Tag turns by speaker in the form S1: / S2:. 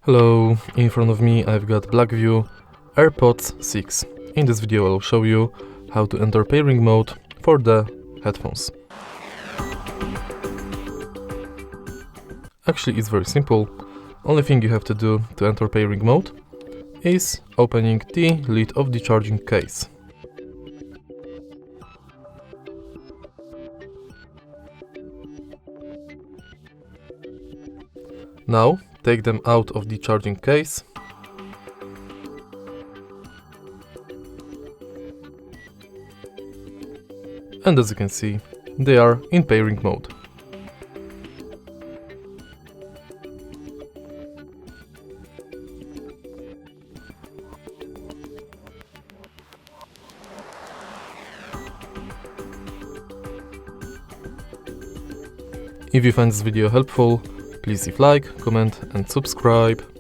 S1: Hello, in front of me I've got BLACKVIEW Airpods 6. In this video I'll show you how to enter pairing mode for the headphones. Actually it's very simple. Only thing you have to do to enter pairing mode is opening the lid of the charging case. Now take them out of the charging case and as you can see, they are in pairing mode. If you find this video helpful, please leave like, comment and subscribe.